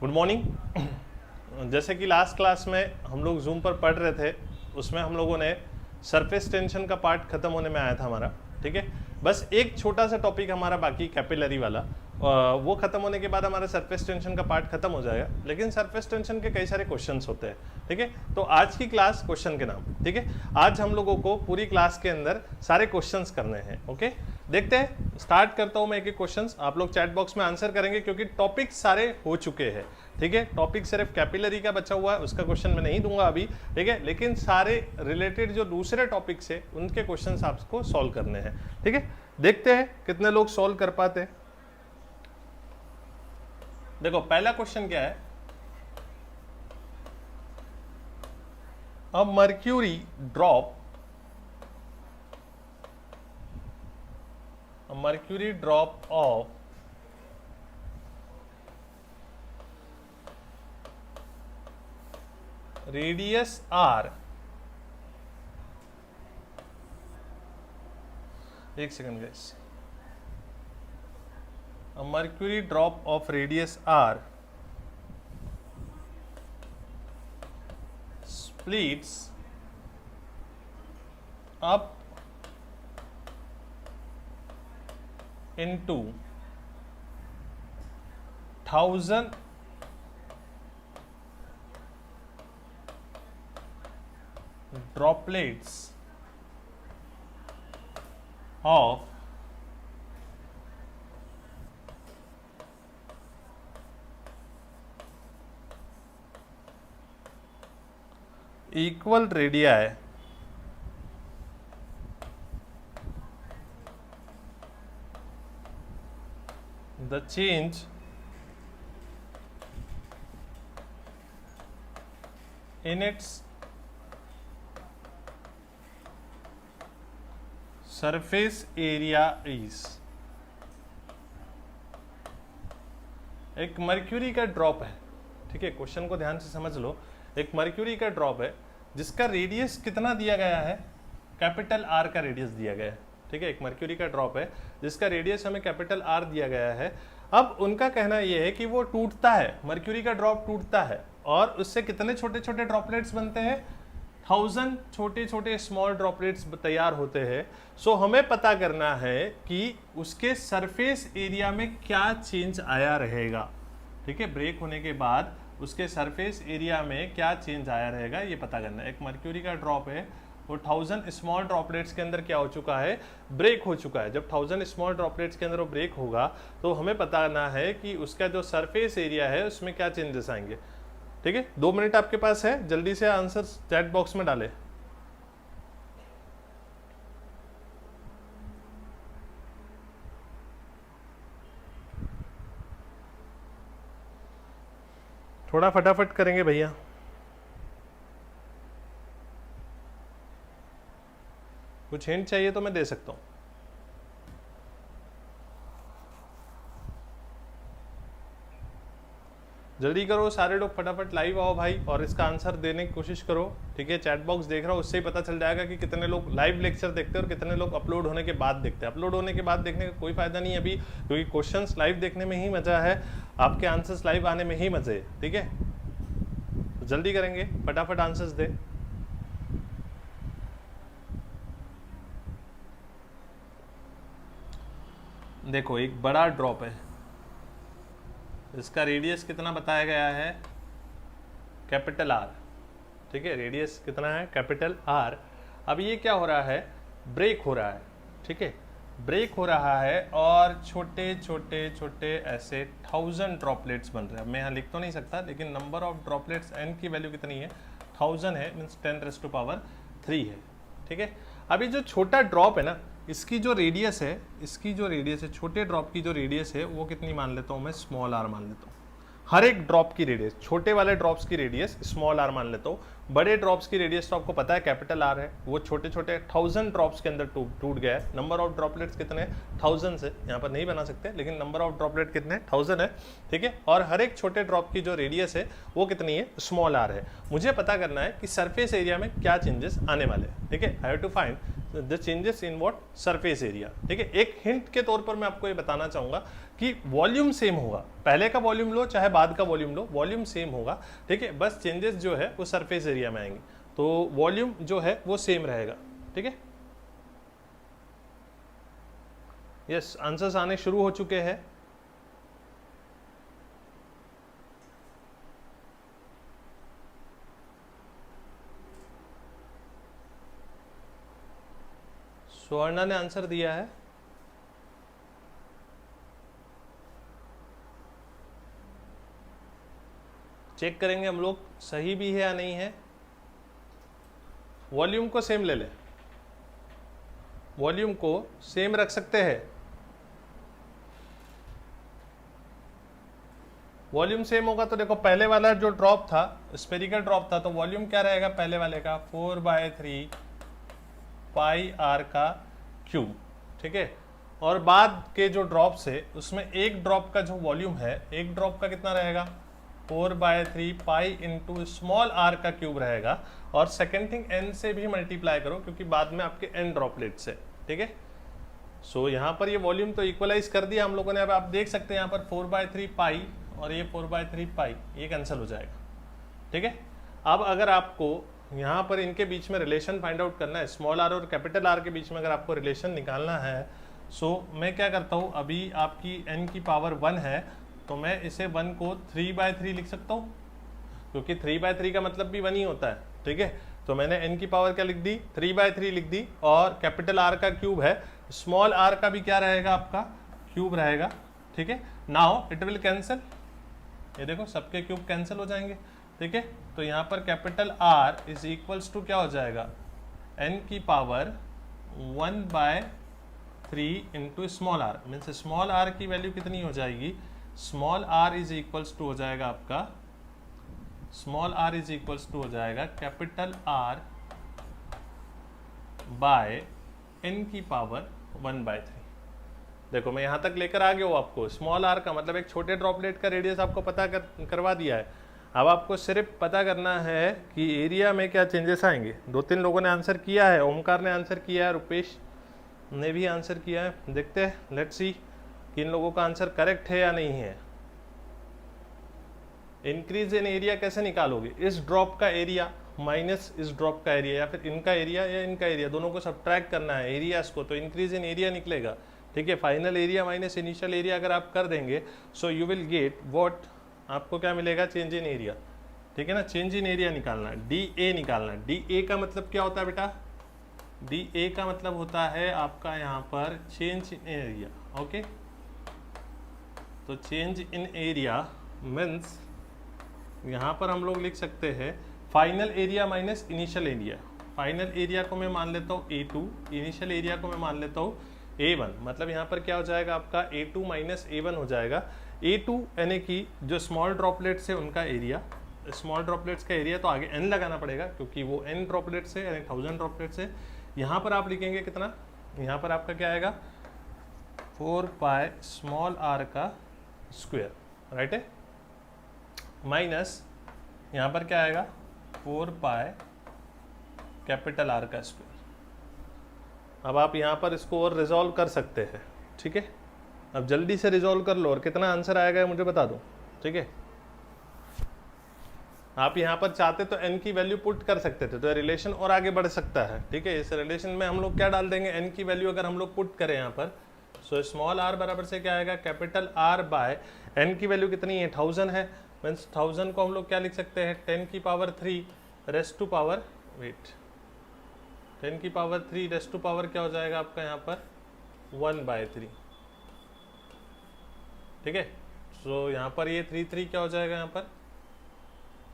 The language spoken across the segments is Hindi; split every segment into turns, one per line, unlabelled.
Good morning. जैसे कि लास्ट क्लास में हम लोग जूम पर पढ़ रहे थे, उसमें हम लोगों ने सरफेस टेंशन का पार्ट खत्म होने में आया था हमारा। ठीक है, बस एक छोटा सा टॉपिक हमारा बाकी कैपिलरी वाला, वो खत्म होने के बाद हमारा सरफेस टेंशन का पार्ट खत्म हो जाएगा। लेकिन सरफेस टेंशन के कई सारे क्वेश्चंस होते हैं। ठीक है, तो आज की क्लास क्वेश्चन के नाम। ठीक है, आज हम लोगों को पूरी क्लास के अंदर सारे क्वेश्चंस करने हैं। ओके, देखते हैं, स्टार्ट करता हूं मैं एक एक क्वेश्चंस। आप लोग चैट बॉक्स में आंसर करेंगे क्योंकि टॉपिक सारे हो चुके हैं। ठीक है, टॉपिक सिर्फ कैपिलरी का बचा हुआ है, उसका क्वेश्चन मैं नहीं दूंगा अभी। ठीक है, लेकिन सारे रिलेटेड जो दूसरे टॉपिक से उनके क्वेश्चंस आपको सॉल्व करने हैं। ठीक है, देखते हैं कितने लोग सॉल्व कर पाते हैं। देखो पहला क्वेश्चन क्या है, a mercury drop of radius r, एक second guys, a mercury drop of radius r splits up into 1000 droplets of equal radii the change in its surface area is। एक मर्क्यूरी का ड्रॉप है। ठीक है, क्वेश्चन को ध्यान से समझ लो। एक मर्क्यूरी का ड्रॉप है जिसका रेडियस कितना दिया गया है, कैपिटल आर का रेडियस दिया गया है। ठीक है, एक मर्क्यूरी का ड्रॉप है जिसका रेडियस हमें कैपिटल आर दिया गया है। अब उनका कहना यह है कि वो टूटता है, मर्क्यूरी का ड्रॉप टूटता है और उससे कितने छोटे छोटे ड्रॉपलेट्स बनते हैं, 1000 छोटे छोटे स्मॉल ड्रॉपलेट्स तैयार होते हैं। सो हमें पता करना है कि उसके सरफेस एरिया में क्या चेंज आया रहेगा। ठीक है, ब्रेक होने के बाद उसके सरफेस एरिया में क्या चेंज आया रहेगा ये पता करना है। एक मर्क्यूरी का ड्रॉप है, वो 1000 स्मॉल ड्रॉपलेट्स के अंदर क्या हो चुका है, ब्रेक हो चुका है। जब 1000 स्मॉल ड्रॉपलेट्स के अंदर वो ब्रेक होगा तो हमें पता करना है कि उसका जो सरफेस एरिया है उसमें क्या चेंजेस आएंगे। ठीक है, 2 मिनट आपके पास है, जल्दी से आंसर चैट बॉक्स में डालें। थोड़ा फटाफट करेंगे भैया। कुछ हिंट चाहिए तो मैं दे सकता हूं। जल्दी करो, सारे लोग फटाफट लाइव आओ भाई और इसका आंसर देने की कोशिश करो। ठीक है, चैट बॉक्स देख रहा हूँ, उससे ही पता चल जाएगा कि कितने लोग लाइव लेक्चर देखते हैं और कितने लोग अपलोड होने के बाद देखते हैं। अपलोड होने के बाद देखने का कोई फायदा नहीं है अभी, क्योंकि क्वेश्चंस लाइव देखने में ही मजा है, आपके आंसर्स लाइव आने में ही मजे है। ठीक है, तो जल्दी करेंगे, फटाफट आंसर्स दे। देखो एक बड़ा ड्रॉप है, इसका रेडियस कितना बताया गया है, कैपिटल आर। ठीक है, रेडियस कितना है, कैपिटल आर। अब ये क्या हो रहा है, ब्रेक हो रहा है। ठीक है, ब्रेक हो रहा है और छोटे छोटे छोटे ऐसे 1000 ड्रॉपलेट्स बन रहे हैं। मैं यहाँ लिख तो नहीं सकता, लेकिन नंबर ऑफ ड्रॉपलेट्स एन की वैल्यू कितनी है, 1000 है, मीन्स 10⁻³ है। ठीक है, अभी जो छोटा ड्रॉप है ना, इसकी जो रेडियस है, छोटे ड्रॉप की जो रेडियस है वो कितनी मान लेता हूँ मैं, स्मॉल आर मान लेता हूँ। हर एक ड्रॉप की रेडियस, छोटे वाले ड्रॉप्स की रेडियस स्मॉल आर मान लेता हूँ, बड़े ड्रॉप्स की रेडियस तो आपको पता है कैपिटल आर है, वो छोटे छोटे 1000 ड्रॉप्स के अंदर टूट गया है। नंबर ऑफ ड्रॉपलेट्स कितने हैं? 1000 से, यहाँ पर नहीं बना सकते, लेकिन नंबर ऑफ ड्रॉपलेट कितने? 1000 है, ठीक है। और हर एक छोटे ड्रॉप की जो रेडियस है वो कितनी है? स्मॉल आर है। मुझे पता करना है कि सरफेस एरिया में क्या चेंजेस आने वाले हैं, ठीक है। I have to find the changes in what? Surface area, ठीक है। एक हिंट के तौर पर मैं आपको ये बताना चाहूंगा कि वॉल्यूम सेम होगा, पहले का वॉल्यूम लो चाहे बाद का वॉल्यूम लो, वॉल्यूम सेम होगा, ठीक है। बस चेंजेस जो है वो सरफेस एरिया में आएंगे, तो वॉल्यूम जो है वो सेम रहेगा, ठीक है। यस, आंसर्स आने शुरू हो चुके हैं। स्वर्णा ने आंसर दिया है। चेक करेंगे हम लोग सही भी है या नहीं है। वॉल्यूम को सेम ले ले, वॉल्यूम को सेम रख सकते हैं। वॉल्यूम सेम होगा तो देखो पहले वाला जो ड्रॉप था स्फेरिकल ड्रॉप था, तो वॉल्यूम क्या रहेगा पहले वाले का? 4/3 पाई आर का क्यूब, ठीक है। और बाद के जो ड्रॉप्स है उसमें एक ड्रॉप का जो वॉल्यूम है, एक ड्रॉप का कितना रहेगा? 4/3 पाई इंटू स्मॉल आर का क्यूब रहेगा। और सेकेंड थिंग एन से भी मल्टीप्लाई करो क्योंकि बाद में आपके एन ड्रॉपलेट्स है, ठीक है। सो यहाँ पर ये वॉल्यूम तो इक्वलाइज कर दिया हम लोगों ने। अब आप देख सकते हैं यहाँ पर 4/3 पाई और ये 4/3 पाई, ये कैंसिल हो जाएगा, ठीक है। अब अगर आपको यहाँ पर इनके बीच में रिलेशन फाइंड आउट करना है, स्मॉल आर और कैपिटल आर के बीच में अगर आपको रिलेशन निकालना है, सो मैं क्या करता हूँ, अभी आपकी n की पावर 1 है तो मैं इसे 1 को 3/3 लिख सकता हूँ, क्योंकि 3/3 का मतलब भी 1 ही होता है, ठीक है। तो मैंने n की पावर क्या लिख दी? 3/3 लिख दी। और कैपिटल R का क्यूब है, स्मॉल r का भी क्या रहेगा आपका? क्यूब रहेगा, ठीक है। नाउ इट विल कैंसिल, ये देखो सबके क्यूब कैंसिल हो जाएंगे, ठीक है। तो यहाँ पर capital R is equals to क्या हो जाएगा? n की power 1/3 into small r, means small r की वैल्यू कितनी हो जाएगी? Small r is equals to हो जाएगा आपका, small r is equals to हो जाएगा कैपिटल आर बाय n की पावर 1/3। देखो मैं यहाँ तक लेकर आ गया हूँ आपको। स्मॉल आर का मतलब एक छोटे ड्रॉपलेट का रेडियस आपको पता करवा दिया है। अब आपको सिर्फ पता करना है कि एरिया में क्या चेंजेस आएंगे। 2-3 लोगों ने आंसर किया है, ओमकार ने आंसर किया है, रुपेश ने भी आंसर किया है। देखते हैं, लेट्स सी कि इन लोगों का आंसर करेक्ट है या नहीं है। इंक्रीज इन एरिया कैसे निकालोगे? इस ड्रॉप का एरिया माइनस इस ड्रॉप का एरिया, या फिर इनका एरिया या इनका एरिया, दोनों को सब्ट्रैक्ट करना है एरियाज को, तो इंक्रीज इन एरिया निकलेगा, ठीक है। Final area minus initial area अगर आप कर देंगे, so you will get what? आपको क्या मिलेगा? चेंज इन एरिया, ठीक है ना। चेंज इन एरिया निकालना है, DA निकालना है। DA का मतलब क्या होता है बेटा? DA का मतलब होता है आपका यहाँ पर चेंज इन एरिया, ओके। तो चेंज इन एरिया मीन्स यहाँ पर हम लोग लिख सकते हैं final area minus initial area. Final area को मैं मान लेता हूँ A2, इनिशियल एरिया को मैं मान लेता हूँ A1। मतलब यहाँ पर क्या हो जाएगा आपका? A2 माइनस A1 हो जाएगा। A2 यानी कि जो स्मॉल ड्रॉपलेट्स है उनका एरिया, स्मॉल ड्रॉपलेट्स का एरिया तो आगे n लगाना पड़ेगा क्योंकि वो n ड्रॉपलेट्स है, यानी 1000 ड्रॉपलेट्स है। यहाँ पर आप लिखेंगे कितना? यहाँ पर आपका क्या आएगा? 4 पाई स्मॉल r का स्क्वायर, राइट है, माइनस यहाँ पर क्या आएगा? 4 पाई कैपिटल R का स्क्वायर। अब आप यहाँ पर इसको और रिजॉल्व कर सकते हैं, ठीक है। अब जल्दी से रिजॉल्व कर लो और कितना आंसर आएगा मुझे बता दो, ठीक है। आप यहाँ पर चाहते तो n की वैल्यू पुट कर सकते थे, तो रिलेशन और आगे बढ़ सकता है, ठीक है। इस रिलेशन में हम लोग क्या डाल देंगे? n की वैल्यू अगर हम लोग पुट करें यहाँ पर, सो स्मॉल r बराबर से क्या आएगा? कैपिटल R बाय n की वैल्यू कितनी है? 1000 है, मीन्स 1000 को हम लोग क्या लिख सकते हैं? 10 की पावर 3 रेस्ट टू पावर 10 की पावर 3 रेस्ट टू पावर क्या हो जाएगा आपका यहाँ पर? 1/3, ठीक है। सो यहाँ पर ये 3 क्या हो जाएगा? यहाँ पर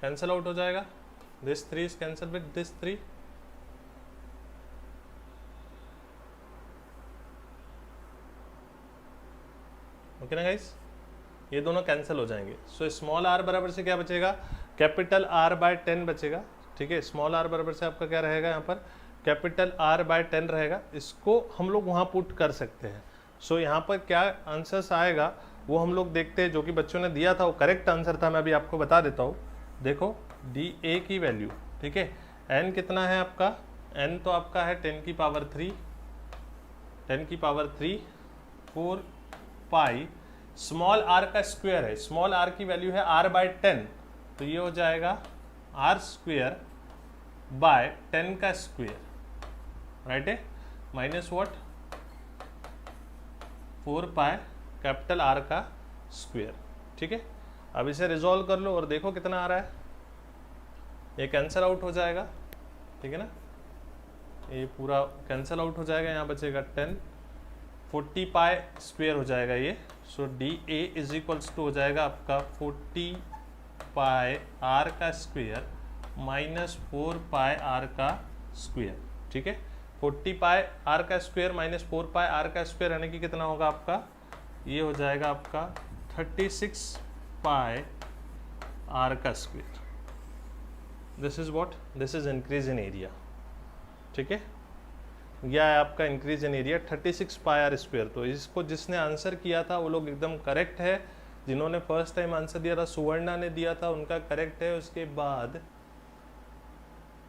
कैंसल आउट हो जाएगा। This 3 is cancel with this 3, okay ना गाइस, ये दोनों कैंसिल हो जाएंगे। सो स्मॉल r बराबर से क्या बचेगा? कैपिटल R बाय 10 बचेगा, ठीक है। स्मॉल r बराबर से आपका क्या रहेगा यहाँ पर, कैपिटल R बाय 10 रहेगा। इसको हम लोग वहाँ पुट कर सकते हैं। सो यहाँ पर क्या आंसर्स आएगा वो हम लोग देखते हैं, जो कि बच्चों ने दिया था वो करेक्ट आंसर था। मैं अभी आपको बता देता हूँ। देखो dA की वैल्यू, ठीक है, n कितना है आपका, n तो आपका है 10 की पावर 3 4 पाई, स्मॉल r का स्क्वायर है, स्मॉल r की वैल्यू है r बाय 10, तो ये हो जाएगा r स्क्वायर बाय 10 का स्क्वायर, राइट है, minus what 4 pi capital R का स्क्वायर, ठीक है। अब इसे रिजॉल्व कर लो और देखो कितना आ रहा है, ये कैंसिल आउट हो जाएगा, ठीक है ना, ये पूरा कैंसिल आउट हो जाएगा, यहाँ बचेगा 10, 40 पाई स्क्वायर हो जाएगा ये। सो dA इज इक्वल्स टू हो जाएगा आपका 40 पाई R का स्क्वायर माइनस 4 पाई R का स्क्वायर, ठीक है। 40 पाई R का स्क्वायर माइनस 4 पाई R का स्क्वायर यानी कि कितना होगा आपका, ये हो जाएगा आपका 36 पाई R का square. This is what, this is increase in area, ठीक है। यह है आपका increase in area 36 pi R square. तो इसको जिसने आंसर किया था वो लोग एकदम करेक्ट है। जिन्होंने फर्स्ट टाइम आंसर दिया था, सुवर्णा ने दिया था, उनका करेक्ट है। उसके बाद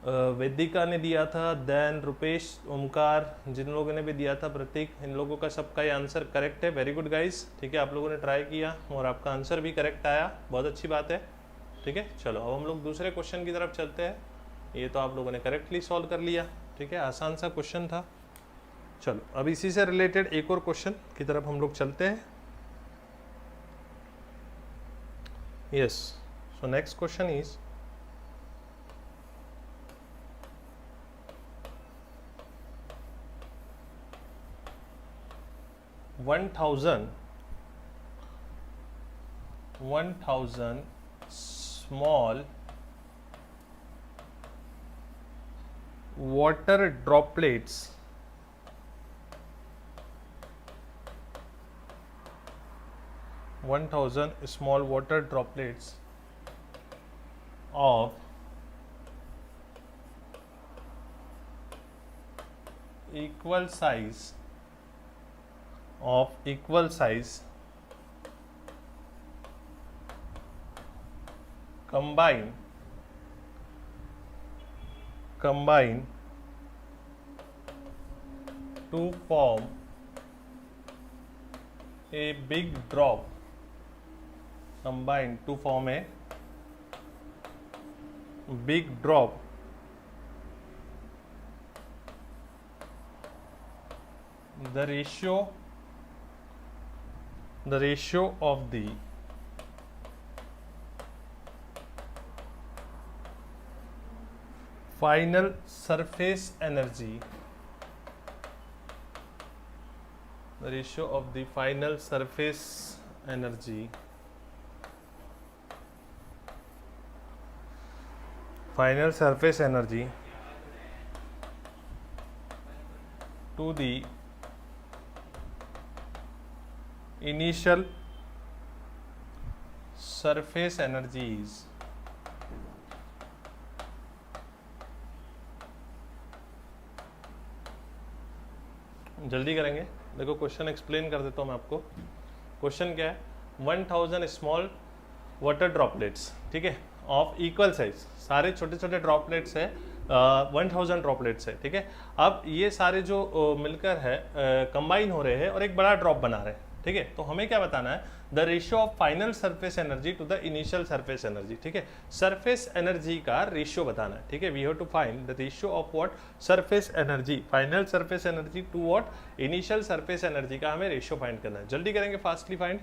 वेदिका ने दिया था, देन रुपेश, ओमकार, जिन लोगों ने भी दिया था, प्रतीक, इन लोगों का सबका ये आंसर करेक्ट है। वेरी गुड गाइस, ठीक है, आप लोगों ने ट्राई किया और आपका आंसर भी करेक्ट आया, बहुत अच्छी बात है, ठीक है। चलो अब हम लोग दूसरे क्वेश्चन की तरफ चलते हैं। ये तो आप लोगों ने करेक्टली सॉल्व कर लिया, ठीक है, आसान सा क्वेश्चन था। चलो अब इसी से रिलेटेड एक और क्वेश्चन की तरफ हम लोग चलते हैं। Yes, so next question is 1000 small water droplets small water droplets of equal size combine to form a big drop, combine to form a big drop the ratio of the final surface energy, the ratio of the final surface energy to the initial surface energies जल्दी करेंगे। देखो क्वेश्चन एक्सप्लेन कर देता हूँ मैं आपको। क्वेश्चन क्या है, 1000 स्मॉल वाटर ड्रॉपलेट्स, ठीक है, ऑफ इक्वल साइज, सारे छोटे छोटे ड्रॉपलेट्स है, 1000 ड्रॉपलेट्स है, ठीक है। अब ये सारे जो मिलकर है कंबाइन हो रहे हैं और एक बड़ा ड्रॉप बना रहे हैं, ठीक है। तो हमें क्या बताना है, the ratio of final surface energy to the initial surface energy, ठीक है। सरफेस एनर्जी का रेशियो बताना है, ठीक है। We have to find the ratio of what, surface energy, final surface energy to what, initial surface energy का हमें रेशियो फाइंड करना है। जल्दी करेंगे, फास्टली फाइंड।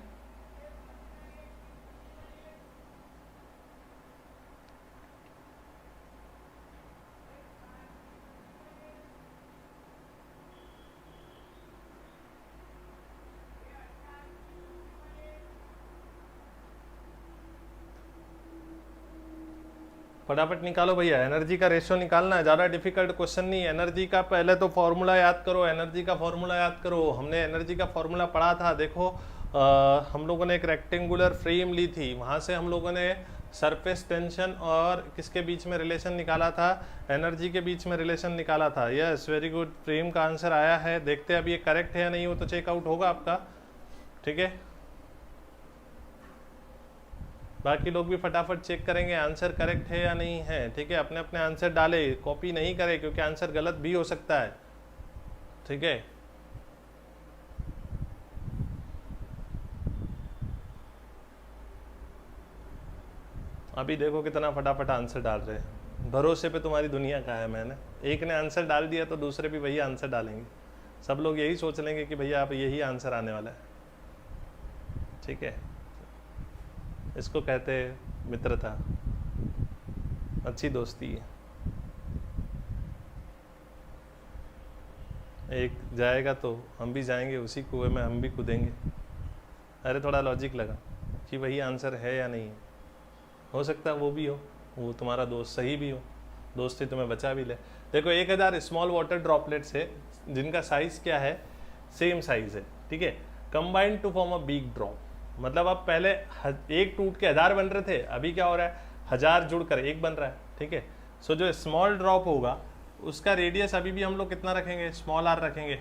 फटाफट निकालो भैया, एनर्जी का रेशियो निकालना है, ज़्यादा डिफिकल्ट क्वेश्चन नहीं है। एनर्जी का पहले तो फॉर्मूला याद करो, एनर्जी का फॉर्मूला याद करो। हमने एनर्जी का फॉर्मूला पढ़ा था, देखो हम लोगों ने एक रेक्टेंगुलर फ्रेम ली थी, वहाँ से हम लोगों ने सरफेस टेंशन और किसके बीच में रिलेशन निकाला था, एनर्जी के बीच में रिलेशन निकाला था। यस, वेरी गुड, प्रेम का आंसर आया है। देखते हैं अब ये करेक्ट है या नहीं, वो तो चेकआउट होगा आपका, ठीक है। बाकी लोग भी फटाफट चेक करेंगे आंसर करेक्ट है या नहीं है, ठीक है। अपने अपने आंसर डाले, कॉपी नहीं करे क्योंकि आंसर गलत भी हो सकता है, ठीक है। अभी देखो कितना फटाफट आंसर डाल रहे हैं, भरोसे पे तुम्हारी दुनिया का है। मैंने एक ने आंसर डाल दिया तो दूसरे भी वही आंसर डालेंगे, सब लोग यही सोच लेंगे कि भैया आप यही आंसर आने वाला है, ठीक है। इसको कहते हैं मित्रता, अच्छी दोस्ती है। एक जाएगा तो हम भी जाएंगे, उसी कुएं में हम भी कूदेंगे। अरे थोड़ा लॉजिक लगा कि वही आंसर है या नहीं, हो सकता है वो भी हो, वो तुम्हारा दोस्त सही भी हो, दोस्ती तुम्हें बचा भी ले। देखो 1000 स्मॉल वाटर ड्रॉपलेट्स है जिनका साइज क्या है, सेम साइज है, ठीक है। Combined to form a big drop, मतलब अब पहले एक टूट के 1000 बन रहे थे, अभी क्या हो रहा है 1000 जुड़कर एक बन रहा है, ठीक है। सो जो स्मॉल ड्रॉप होगा उसका रेडियस अभी भी हम लोग कितना रखेंगे, स्मॉल आर रखेंगे,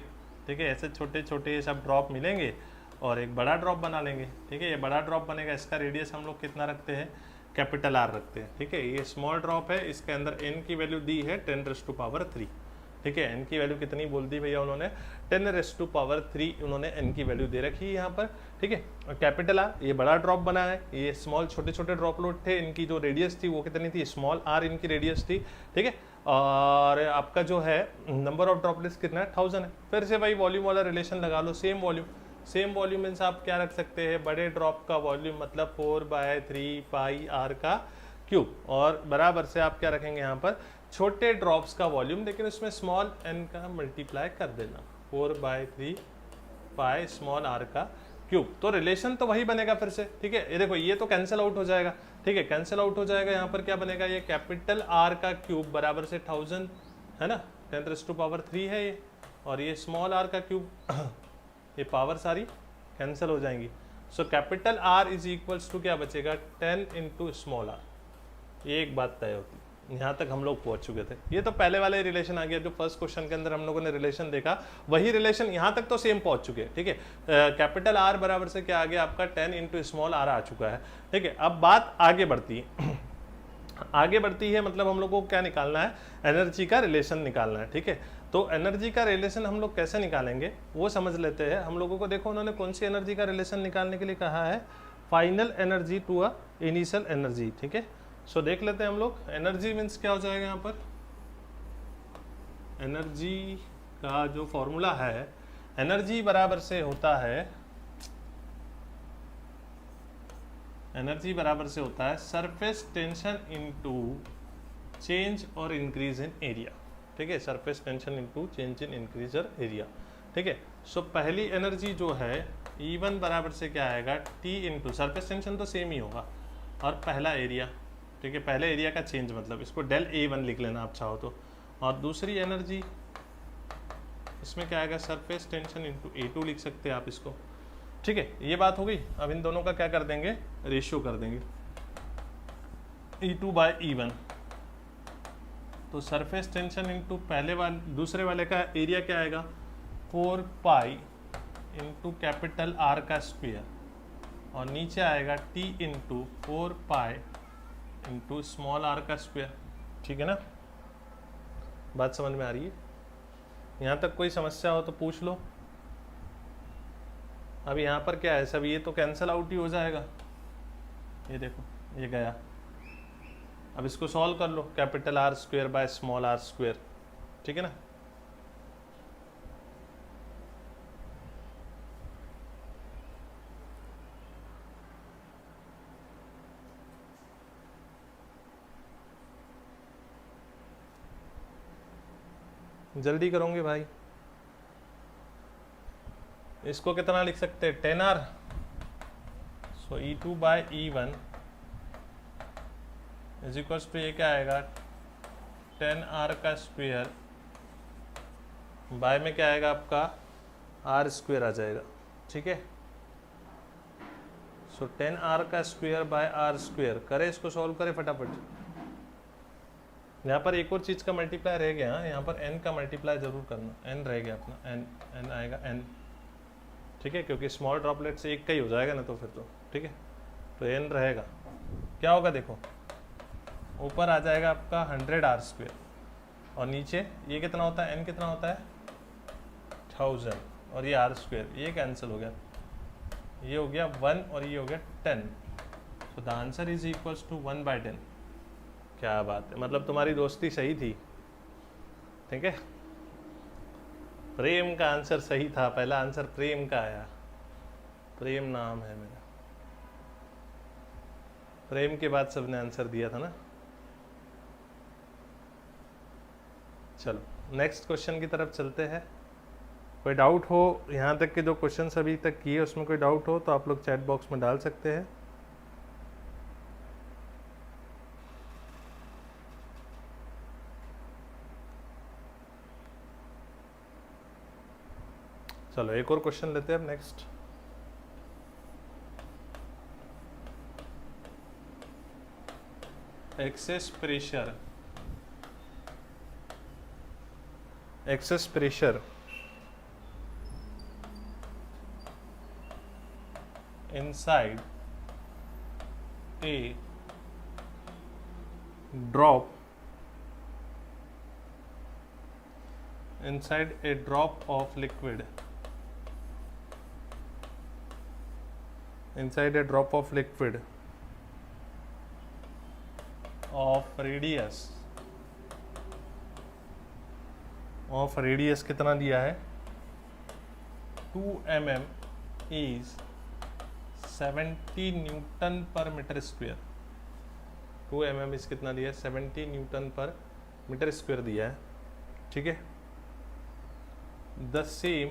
ठीक है। ऐसे छोटे छोटे सब ड्रॉप मिलेंगे और एक बड़ा ड्रॉप बना लेंगे, ठीक है। ये बड़ा ड्रॉप बनेगा, इसका रेडियस हम लोग कितना रखते हैं, कैपिटल आर रखते हैं, ठीक है। ये स्मॉल ड्रॉप है, इसके अंदर n की वैल्यू दी है 10⁻3, ठीक है। n की वैल्यू कितनी बोल दी भैया उन्होंने, 10⁻3 उन्होंने n की वैल्यू दे रखी है यहाँ पर, ठीक है। और कैपिटल आर ये बड़ा ड्रॉप बना है, ये स्मॉल छोटे छोटे ड्रॉपलेट थे, इनकी जो रेडियस थी वो कितनी थी, स्मॉल आर इनकी रेडियस थी, ठीक है। और आपका जो है नंबर ऑफ ड्रॉपलेट्स कितना है, 1000 है। फिर से भाई वॉल्यूम वाला रिलेशन लगा लो, same volume, same volume means आप क्या रख सकते हैं, बड़े ड्रॉप का वॉल्यूम मतलब 4/3 पाई आर का क्यूब, और बराबर से आप क्या रखेंगे यहाँ पर, छोटे ड्रॉप्स का वॉल्यूम, लेकिन उसमें स्मॉल n का मल्टीप्लाई कर देना, 4/3 पाई स्मॉल आर का क्यूब। तो रिलेशन तो वही बनेगा फिर से, ठीक है। ये देखो ये तो कैंसिल आउट हो जाएगा, ठीक है, कैंसिल आउट हो जाएगा। यहाँ पर क्या बनेगा, ये कैपिटल आर का क्यूब बराबर से 1000 है ना, 10⁻3 है ये, और ये स्मॉल आर का क्यूब, ये पावर सारी कैंसिल हो जाएंगी। So capital R is equals to क्या बचेगा, 10 इंटू स्मॉल आर। ये एक बात तय होती, यहाँ तक हम लोग पहुंच चुके थे। ये तो पहले वाले रिलेशन आ गया, जो फर्स्ट क्वेश्चन के अंदर हम लोगों ने रिलेशन देखा, वही रिलेशन यहाँ तक तो सेम पहुंच चुके हैं, ठीक है। कैपिटल आर बराबर से क्या आ गया आपका, 10 इंटू स्मॉल आर आ चुका है, ठीक है। अब बात आगे बढ़ती है आगे बढ़ती है, मतलब हम लोग को क्या निकालना है, एनर्जी का रिलेशन निकालना है, ठीक है। तो एनर्जी का रिलेशन हम लोग कैसे निकालेंगे वो समझ लेते हैं। हम लोगों को देखो उन्होंने कौन सी एनर्जी का रिलेशन निकालने के लिए कहा है, final energy to a initial energy, ठीक है। सो देख लेते हैं हम लोग, एनर्जी मीन्स क्या हो जाएगा यहाँ पर, एनर्जी का जो फॉर्मूला है, एनर्जी बराबर से होता है, एनर्जी बराबर से होता है सरफेस टेंशन इनटू चेंज और इंक्रीज इन एरिया, ठीक है। Surface tension into change in increase और एरिया, ठीक है। सो पहली एनर्जी जो है E1 बराबर से क्या आएगा, T इंटू सरफेस टेंशन तो सेम ही होगा, और पहला एरिया, ठीक है, पहले एरिया का चेंज, मतलब इसको डेल A1 लिख लेना आप चाहो तो। और दूसरी एनर्जी इसमें क्या आएगा, सरफेस टेंशन इंटू A2 लिख सकते हैं आप इसको, ठीक है। ये बात हो गई। अब इन दोनों का क्या कर देंगे, रेशियो कर देंगे, E2/E1। तो सरफेस टेंशन इंटू पहले वाले दूसरे वाले का एरिया क्या आएगा, 4 पाई इंटू कैपिटल आर का स्क्वायर, और नीचे आएगा T into 4 pi into small r का स्क्वायर, ठीक है ना। बात समझ में आ रही है, यहाँ तक कोई समस्या हो तो पूछ लो। अब यहाँ पर क्या है, सब ये तो कैंसिल आउट ही हो जाएगा, ये देखो ये गया। अब इसको सॉल्व कर लो, capital R square by small R square, ठीक है ना। जल्दी करोगे भाई, इसको कितना लिख सकते हैं, 10R। So E2/E1 is equals to ये क्या आएगा, 10R का स्क्वायर बाय में क्या आएगा आपका, R स्क्वायर आ जाएगा, ठीक है। सो 10r का स्क्वायर बाय आर स्क्वायर। करें इसको सॉल्व करें फटाफट। यहाँ पर एक और चीज़ का मल्टीप्लाई रह गया, यहाँ पर n का मल्टीप्लाई जरूर करना, n रह गया अपना, n आएगा n, ठीक है, क्योंकि स्मॉल ड्रॉपलेट से एक का ही हो जाएगा ना तो फिर तो, ठीक है, तो n रहेगा। क्या होगा देखो, ऊपर आ जाएगा आपका 100r स्क्वायर और नीचे ये कितना होता है, n कितना होता है 1000 और ये r स्क्वायर, ये कैंसिल हो गया, ये हो गया 1 और ये हो गया 10। So the answer is equals to 1/10। क्या बात है, मतलब तुम्हारी दोस्ती सही थी, ठीक है, प्रेम का आंसर सही था, पहला आंसर प्रेम का आया, प्रेम नाम है मेरा, प्रेम के बाद सबने आंसर दिया था ना। चलो नेक्स्ट क्वेश्चन की तरफ चलते हैं। कोई डाउट हो यहाँ तक के जो क्वेश्चन अभी तक किए उसमें कोई डाउट हो तो आप लोग चैट बॉक्स में डाल सकते हैं। चलो एक और क्वेश्चन लेते हैं अब next. Excess pressure inside a drop of liquid of radius कितना दिया है 2 mm is 70 newton per metre square. 2 mm इस कितना दिया है 70 न्यूटन पर मीटर स्क्वायर दिया है, ठीक है। The same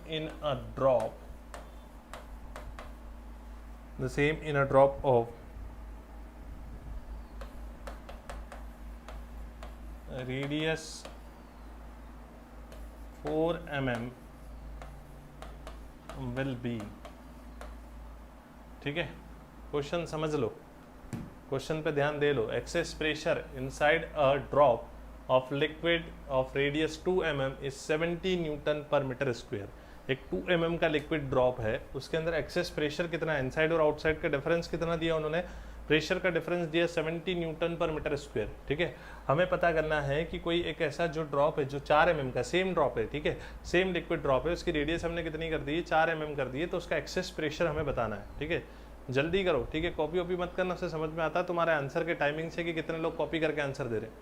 in a drop of radius 4 mm will be, ठीक है। क्वेश्चन समझ लो, क्वेश्चन पे ध्यान दे लो। Excess pressure inside a drop of liquid of radius 2 mm is 70 newton per metre square. एक 2 mm का लिक्विड ड्रॉप है, उसके अंदर एक्सेस प्रेशर कितना है, इनसाइड और आउटसाइड का डिफरेंस कितना दिया उन्होंने, प्रेशर का डिफरेंस दिया 70 न्यूटन पर मीटर स्क्वायर, ठीक है। हमें पता करना है कि कोई एक ऐसा जो ड्रॉप है जो 4 mm का सेम ड्रॉप है, ठीक है, सेम लिक्विड ड्रॉप है, उसकी रेडियस हमने कितनी कर दी है 4 mm कर दी है, तो उसका एक्सेस प्रेशर हमें बताना है, ठीक है। जल्दी करो, ठीक है, कॉपी वॉपी मत करना, उससे समझ में आता है तुम्हारे आंसर के टाइमिंग से कि कितने लोग कॉपी करके आंसर दे रहे हैं।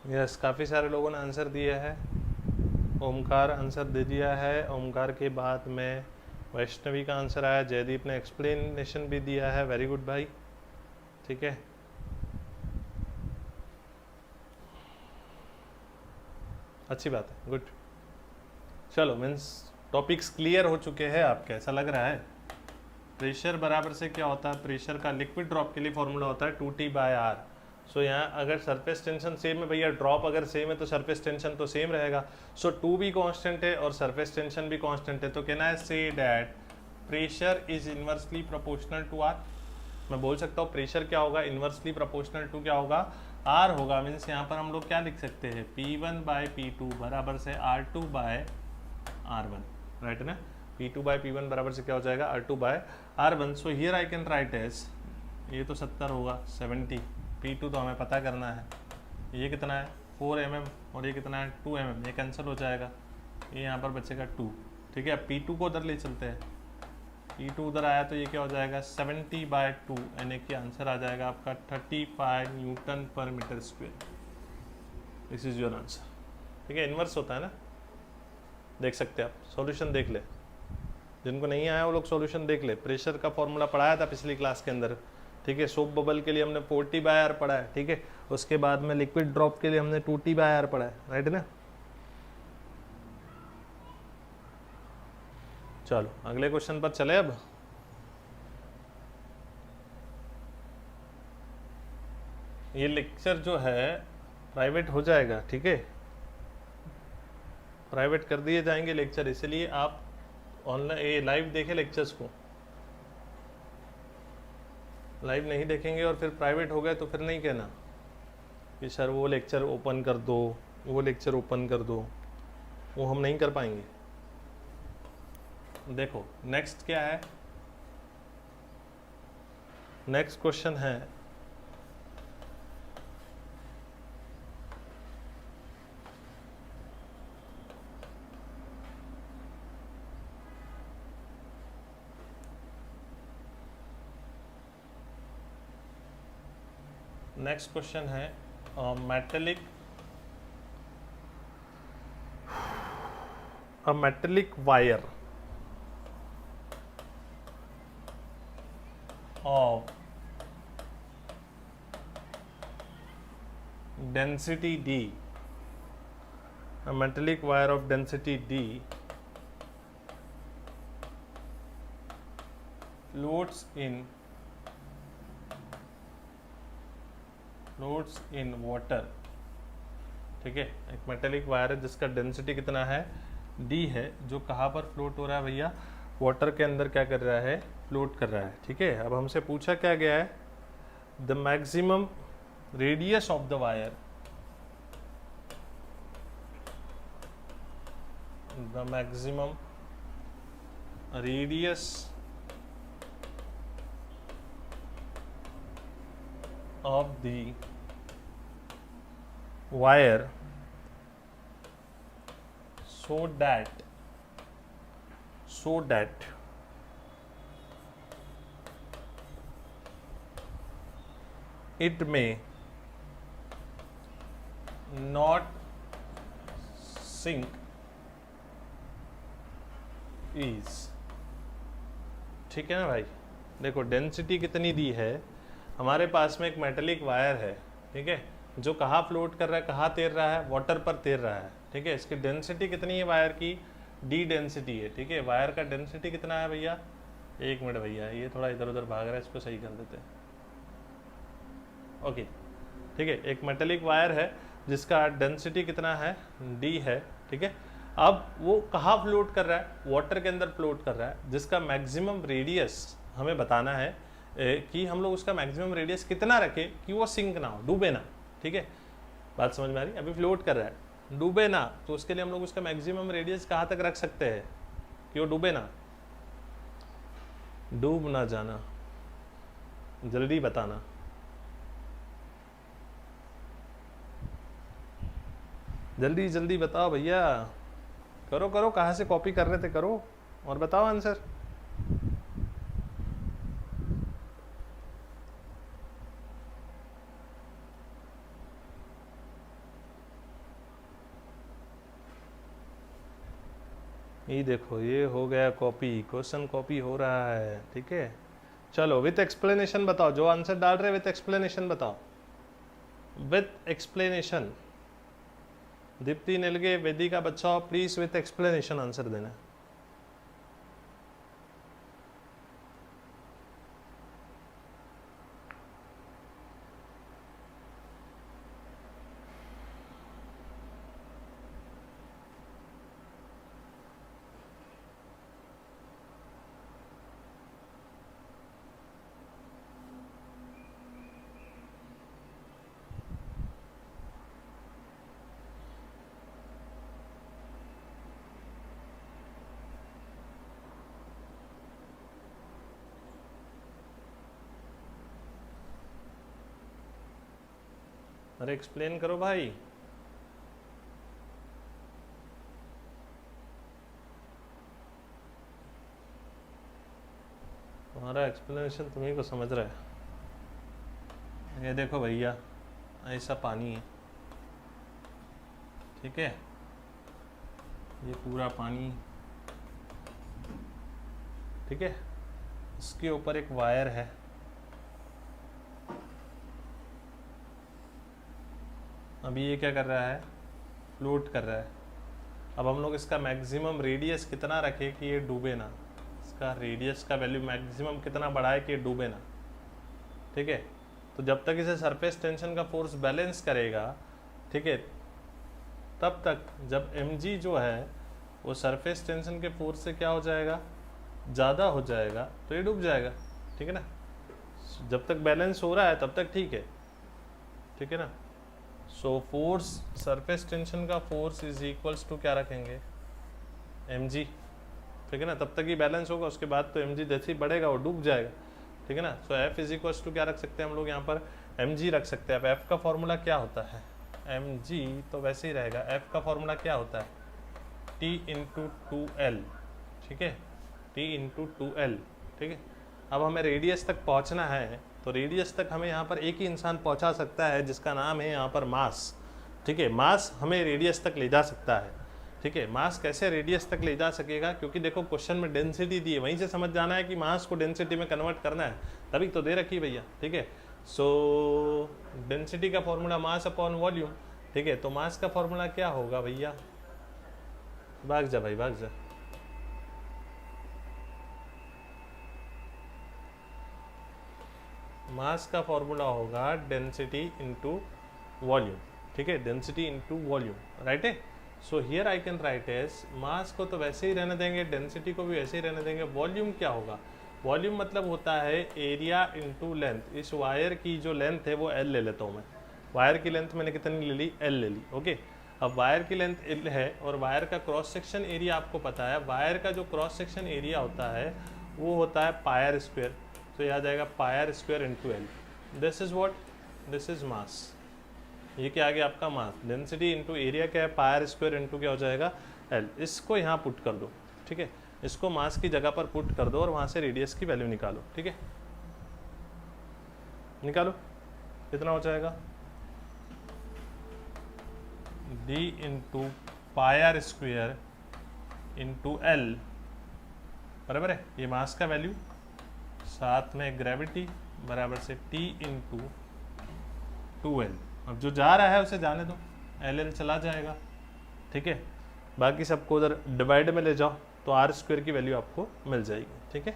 यस, काफ़ी सारे लोगों ने आंसर दिया है। ओमकार आंसर दे दिया है, ओमकार के बाद में वैष्णवी का आंसर आया, जयदीप ने एक्सप्लेनेशन भी दिया है, वेरी गुड भाई, ठीक है। अच्छी बात है, गुड। चलो मीन्स टॉपिक्स क्लियर हो चुके हैं आपके, ऐसा लग रहा है। प्रेशर बराबर से क्या होता है, प्रेशर का लिक्विड ड्रॉप के लिए फॉर्मूला होता है 2T/R। सो यहाँ अगर सरफेस टेंशन सेम है भैया, ड्रॉप अगर सेम है तो सरफेस टेंशन तो सेम रहेगा। सो 2 भी कांस्टेंट है और सरफेस टेंशन भी कांस्टेंट है, तो can I say that pressure is inversely proportional to R। मैं बोल सकता हूँ प्रेशर क्या होगा, इनवर्सली प्रोपोर्शनल टू क्या होगा, R होगा। मीन्स यहाँ पर हम लोग क्या लिख सकते हैं, P1/P2 बराबर से R2/R1, राइट ना। P2/P1 बराबर से क्या हो जाएगा, R2/R1। So here I can write as, ये तो 70 होगा, 70, P2 तो हमें पता करना है, ये कितना है 4 mm और ये कितना है 2 mm, ये कैंसिल हो जाएगा, ये यहाँ पर बचेगा 2। ठीक है, P2 को उधर ले चलते हैं, P2 उधर आया तो ये क्या हो जाएगा 70/2, यानी कि आंसर आ जाएगा आपका 35 newton per metre square. This is your answer. ठीक है, इन्वर्स होता है ना, देख सकते हैं आप, सॉल्यूशन देख ले, जिनको नहीं आया वो लोग सॉल्यूशन देख ले। प्रेशर का फॉर्मूला पढ़ाया था पिछली क्लास के अंदर। ठीक है, सोप बबल के लिए हमने 40/R पढ़ा है। ठीक है, उसके बाद में लिक्विड ड्रॉप के लिए हमने 2T/R पढ़ा है, राइट ना। चलो अगले क्वेश्चन पर चले। अब ये लेक्चर जो है प्राइवेट हो जाएगा, ठीक है, प्राइवेट कर दिए जाएंगे लेक्चर, इसलिए आप ऑनलाइन ये लाइव देखें लेक्चर्स को। लाइव नहीं देखेंगे और फिर प्राइवेट हो गए तो फिर नहीं कहना कि सर वो लेक्चर ओपन कर दो, वो लेक्चर ओपन कर दो, वो हम नहीं कर पाएंगे। देखो नेक्स्ट क्या है, नेक्स्ट क्वेश्चन है metallic wire of density D, a metallic wire of density D floats in water। ठीक है, एक मेटेलिक वायर है जिसका डेंसिटी कितना है D है, जो कहाँ पर फ्लोट हो रहा है भैया, वाटर के अंदर क्या कर रहा है, फ्लोट कर रहा है। ठीक है, अब हमसे पूछा क्या गया है, the maximum radius of the wire, the maximum radius of the wire so that it may not sink is। ठीक है ना भाई, देखो डेंसिटी कितनी दी है, हमारे पास में एक मेटेलिक वायर है, ठीक है, जो कहाँ फ्लोट कर रहा है, कहाँ तैर रहा है, वाटर पर तैर रहा है। ठीक है, इसकी डेंसिटी कितनी है वायर की, डी डेंसिटी है। ठीक है, वायर का डेंसिटी कितना है भैया, एक मिनट भैया, ये थोड़ा इधर उधर भाग रहा है, इसको सही कर देते हैं। ओके, ठीक है, एक मेटेलिक वायर है जिसका डेंसिटी कितना है, डी है। ठीक है, अब वो कहाँ फ्लोट कर रहा है, वाटर के अंदर फ्लोट कर रहा है, जिसका मैक्सिमम रेडियस हमें बताना है कि हम लोग उसका मैक्सिमम रेडियस कितना रखें कि वो सिंक ना हो, डूबे ना। ठीक है, बात समझ में आ रही, अभी फ्लोट कर रहा है, डूबे ना, तो उसके लिए हम लोग उसका मैक्सिमम रेडियस कहाँ तक रख सकते हैं कि वो डूबे ना, डूब ना जाना, जल्दी बताना। जल्दी जल्दी बताओ भैया, करो करो, कहाँ से कॉपी कर रहे थे, करो और बताओ आंसर। ये देखो, ये हो गया कॉपी, क्वेश्चन कॉपी हो रहा है। ठीक है, चलो विथ एक्सप्लेनेशन बताओ, जो आंसर डाल रहे विथ एक्सप्लेनेशन बताओ, विथ एक्सप्लेनेशन। दीप्ति नेलगे, वेदिका बच्चा, प्लीज विथ एक्सप्लेनेशन आंसर देना। अरे एक्सप्लेन करो भाई, सारा एक्सप्लेनेशन तुम्ही को समझ रहा है। ये देखो भैया, ऐसा पानी है, ठीक है, ये पूरा पानी, ठीक है, इसके ऊपर एक वायर है, अभी ये क्या कर रहा है, फ्लोट कर रहा है। अब हम लोग इसका मैक्सिमम रेडियस कितना रखें कि ये डूबे ना, इसका रेडियस का वैल्यू मैक्सिमम कितना बढ़ाए कि ये डूबे ना, ठीक है। तो जब तक इसे सरफेस टेंशन का फोर्स बैलेंस करेगा, ठीक है, तब तक जब mg जो है वो सरफेस टेंशन के फोर्स से क्या हो जाएगा, ज़्यादा हो जाएगा, तो ये डूब जाएगा, ठीक है ना। जब तक बैलेंस हो रहा है तब तक ठीक है ना। सो फोर्स, सरफेस टेंशन का फोर्स इज इक्वल्स टू क्या रखेंगे, mg, ठीक है ना। तब तक ही बैलेंस होगा, उसके बाद तो mg जैसे ही बढ़ेगा वो डूब जाएगा, ठीक है ना। सो F इज इक्वल्स टू क्या रख सकते हैं हम लोग यहाँ पर, mg रख सकते हैं। अब F का फॉर्मूला क्या होता है, mg तो वैसे ही रहेगा, F का फॉर्मूला क्या होता है, T इंटू 2L, ठीक है, T इंटू 2L, ठीक है। अब हमें रेडियस तक पहुँचना है, तो रेडियस तक हमें यहाँ पर एक ही इंसान पहुँचा सकता है जिसका नाम है यहाँ पर मास, ठीक है। मास हमें रेडियस तक ले जा सकता है, ठीक है। मास कैसे रेडियस तक ले जा सकेगा, क्योंकि देखो क्वेश्चन में डेंसिटी दी है, वहीं से समझ जाना है कि मास को डेंसिटी में कन्वर्ट करना है, तभी तो दे रखी भैया, ठीक है। सो डेंसिटी का फॉर्मूला मास अपॉन वॉल्यूम, ठीक है। तो मास का फॉर्मूला क्या होगा भैया, भाग जा भाई भाग जा, मास का फॉर्मूला होगा डेंसिटी इंटू वॉल्यूम, ठीक है, डेंसिटी इंटू वॉल्यूम, राइट है। So here I can write as, mass को तो वैसे ही रहने देंगे, डेंसिटी को भी वैसे ही रहने देंगे। वॉल्यूम क्या होगा, वॉल्यूम मतलब होता है एरिया इंटू लेंथ। इस वायर की जो लेंथ है वो L ले लेता हूँ मैं, वायर की लेंथ मैंने कितनी ले ली, L ले ली, ओके। अब वायर की लेंथ L है और वायर का क्रॉस सेक्शन एरिया आपको पता है, वायर का जो क्रॉस सेक्शन एरिया होता है वो होता है पायर स्क्वायर, तो यह आ जाएगा pier square into L। This is what, this is mass, ये क्या आ गया आपका मास। डेंसिटी इंटू एरिया क्या है, पायर स्क्वायर इंटू क्या हो जाएगा, L। इसको यहाँ पुट कर दो, ठीक है, इसको मास की जगह पर पुट कर दो और वहाँ से रेडियस की वैल्यू निकालो, ठीक है, निकालो, कितना हो जाएगा, d into pier square into L, बराबर है, ये मास का वैल्यू, साथ में ग्रेविटी बराबर से T इंटू 2L। अब जो जा रहा है उसे जाने दो, LL चला जाएगा, ठीक है। बाकी सबको उधर डिवाइड में ले जाओ तो आर स्क्वायर की वैल्यू आपको मिल जाएगी, ठीक है,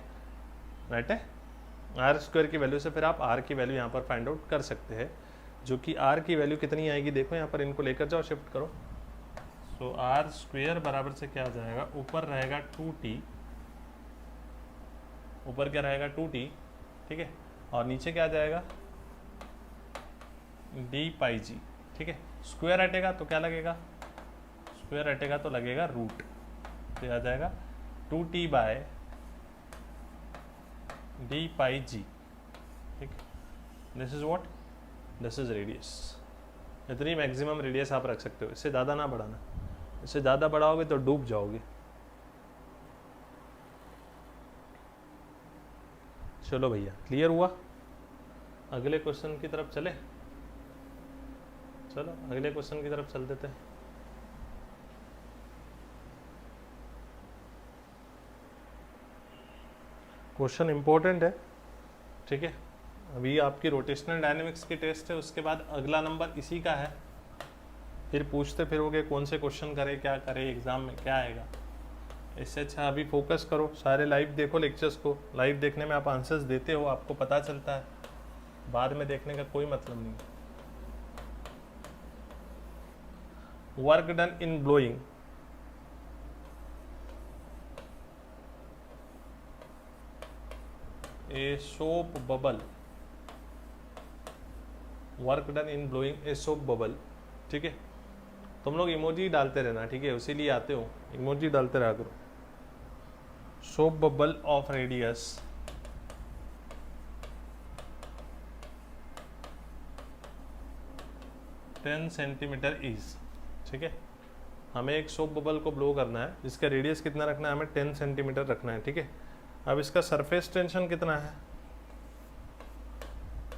राइट है। आर स्क्वायर की वैल्यू से फिर आप आर की वैल्यू यहाँ पर फाइंड आउट कर सकते हैं, जो कि आर की वैल्यू कितनी आएगी, देखो यहाँ पर इनको लेकर जाओ, शिफ्ट करो। सो आर स्क्वायर बराबर से क्या आ जाएगा, ऊपर रहेगा 2t, ऊपर क्या रहेगा 2t, ठीक है, और नीचे क्या आ जाएगा डी पाई जी, ठीक है। स्क्वायर हटेगा तो क्या लगेगा, स्क्वायर हटेगा तो लगेगा रूट, तो आ जाएगा 2t बाय डी पाई जी, ठीक। This is what, this is radius. इतनी मैक्सिमम रेडियस आप रख सकते हो, इससे ज़्यादा ना बढ़ाना, इससे ज़्यादा बढ़ाओगे तो डूब जाओगे। चलो भैया, क्लियर हुआ, अगले क्वेश्चन की तरफ चले, चलो अगले क्वेश्चन की तरफ चल देते हैं। क्वेश्चन इंपॉर्टेंट है, ठीक है। अभी आपकी रोटेशनल डायनेमिक्स की टेस्ट है, उसके बाद अगला नंबर इसी का है, फिर पूछते फिरोगे कौन से क्वेश्चन करे, क्या करे, एग्जाम में क्या आएगा। इससे अच्छा अभी फोकस करो, सारे लाइव देखो लेक्चर्स को, लाइव देखने में आप आंसर्स देते हो, आपको पता चलता है, बाद में देखने का कोई मतलब नहीं। Work done in blowing, a soap bubble, work done in blowing a soap bubble, ठीक है। तुम लोग इमोजी डालते रहना, ठीक है, उसी लिए आते हो, इमोजी डालते रहा करो। Soap bubble of radius 10 centimetre is, ठीक है। हमें एक सोप बबल को ब्लो करना है जिसका रेडियस कितना रखना है, हमें 10 सेंटीमीटर रखना है, ठीक है। अब इसका सरफेस टेंशन कितना है?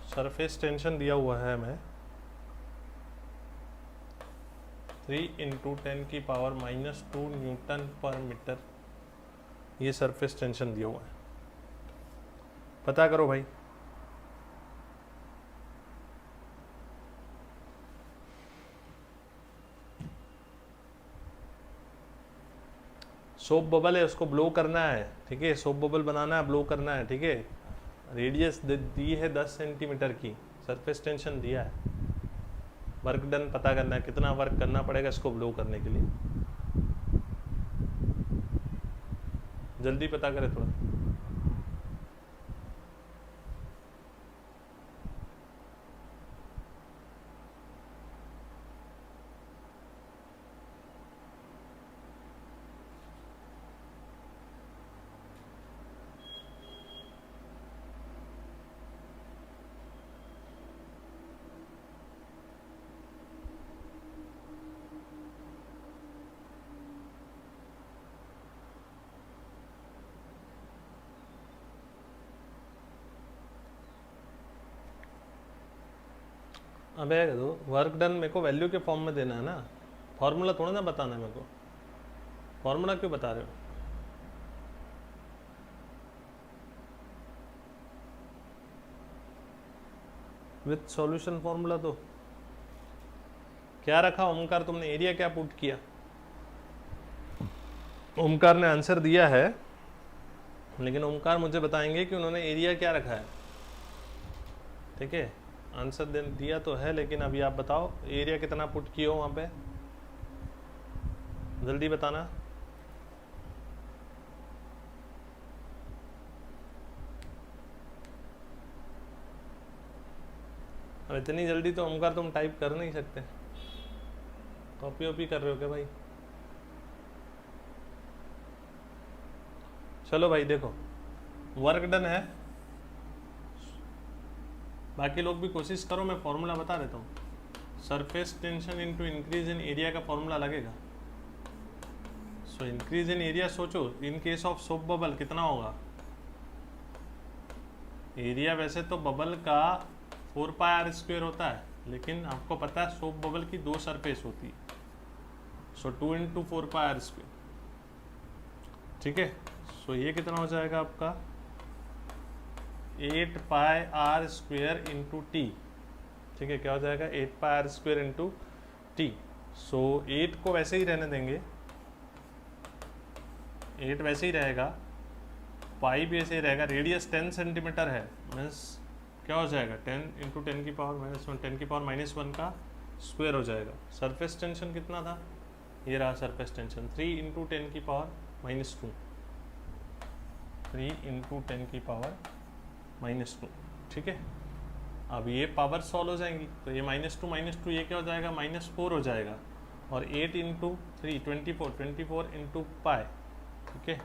सरफेस टेंशन दिया हुआ है हमें 3 इंटू 10⁻⁻² न्यूटन पर मीटर। ये सरफेस टेंशन दिया हुआ है, पता करो भाई। सोप बबल है, उसको ब्लो करना है, ठीक है। सोप बबल बनाना है, ब्लो करना है, ठीक है। रेडियस दी है 10 सेंटीमीटर की, सरफेस टेंशन दिया है, वर्क डन पता करना है, कितना वर्क करना पड़ेगा इसको ब्लो करने के लिए। जल्दी पता करें थोड़ा। अबे दो वर्क डन मेरे को वैल्यू के फॉर्म में देना है ना, फॉर्मूला थोड़ा ना बताना है मेरे को। फॉर्मूला क्यों बता रहे हो? विथ सॉल्यूशन फॉर्मूला तो क्या रखा ओमकार, तुमने एरिया क्या पुट किया? ओमकार ने आंसर दिया है, लेकिन ओमकार मुझे बताएंगे कि उन्होंने एरिया क्या रखा है, ठीक है। आंसर दिया तो है, लेकिन अभी आप बताओ एरिया कितना पुट किए हो वहां पे, जल्दी बताना। अब इतनी जल्दी तो ओमकार तुम टाइप कर नहीं सकते, कॉपी वॉपी कर रहे हो क्या भाई? चलो भाई देखो, वर्क डन है, बाकी लोग भी कोशिश करो, मैं फॉर्मूला बता देता हूँ। Surface tension into increase in area का फॉर्मूला लगेगा। सो इंक्रीज इन एरिया सोचो, in case of soap bubble कितना होगा? एरिया वैसे तो बबल का 4πr² होता है, लेकिन आपको पता है सोप बबल की 2 सरफेस होती है, सो 2 इंटू 4πr², ठीक है। सो ये कितना हो जाएगा आपका 8πr² इंटू टी, ठीक है। क्या हो जाएगा 8πr² इंटू टी। सो 8 को वैसे ही रहने देंगे, 8 वैसे ही रहेगा, पाई भी ऐसे ही रहेगा। रेडियस 10 सेंटीमीटर है, मीन्स क्या हो जाएगा 10 इंटू 10⁻⁻1 का स्क्वायर हो जाएगा। सरफेस टेंशन कितना था? ये रहा सरफेस टेंशन 3 इंटू 10⁻⁻2, 3 इंटू 10⁻⁻2, ठीक है। अब ये पावर सॉल्व हो जाएंगी, तो ये -2 ये क्या हो जाएगा -4 हो जाएगा, और 8 इंटू 3 24 इंटू पाई, ठीक है।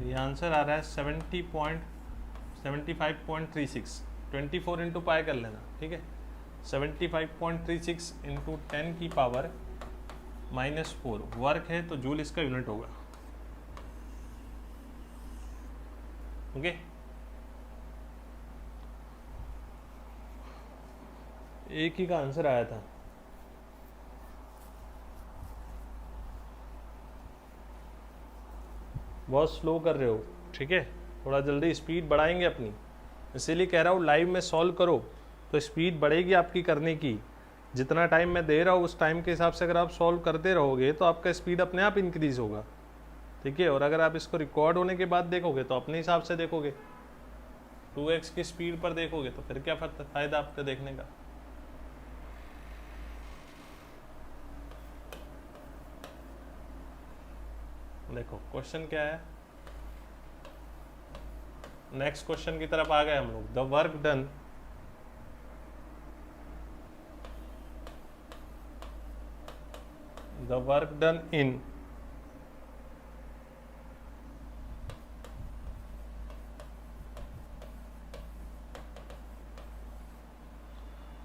ये आंसर आ रहा है 75.36, 24 इंटू पाई कर लेना, ठीक है। 75.36 इंटू 10⁻⁻4 वर्क है, तो जूल इसका यूनिट होगा, ओके। एक ही का आंसर आया था। बहुत स्लो कर रहे हो, ठीक है, थोड़ा जल्दी स्पीड बढ़ाएंगे अपनी, इसीलिए कह रहा हूँ लाइव में सॉल्व करो तो स्पीड बढ़ेगी आपकी करने की। जितना टाइम मैं दे रहा हूँ उस टाइम के हिसाब से अगर आप सॉल्व करते रहोगे तो आपका स्पीड अपने आप इंक्रीज होगा, ठीक है। और अगर आप इसको रिकॉर्ड होने के बाद देखोगे तो अपने हिसाब से देखोगे, 2x की स्पीड पर देखोगे तो फिर क्या फायदा आपका देखने का। देखो क्वेश्चन क्या है, नेक्स्ट क्वेश्चन की तरफ आ गए हम लोग। The work done in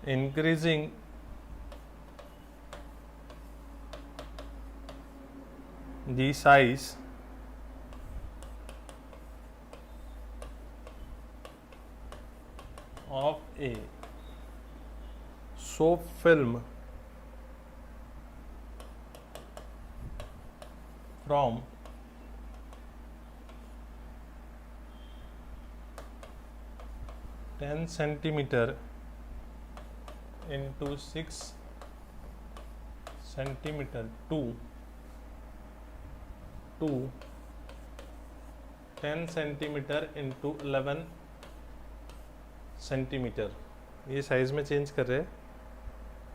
increasing the size a soap film from 10 centimeter into 6 centimeter to 10 centimeter into 11 centimetre, ये साइज में चेंज कर रहे हैं।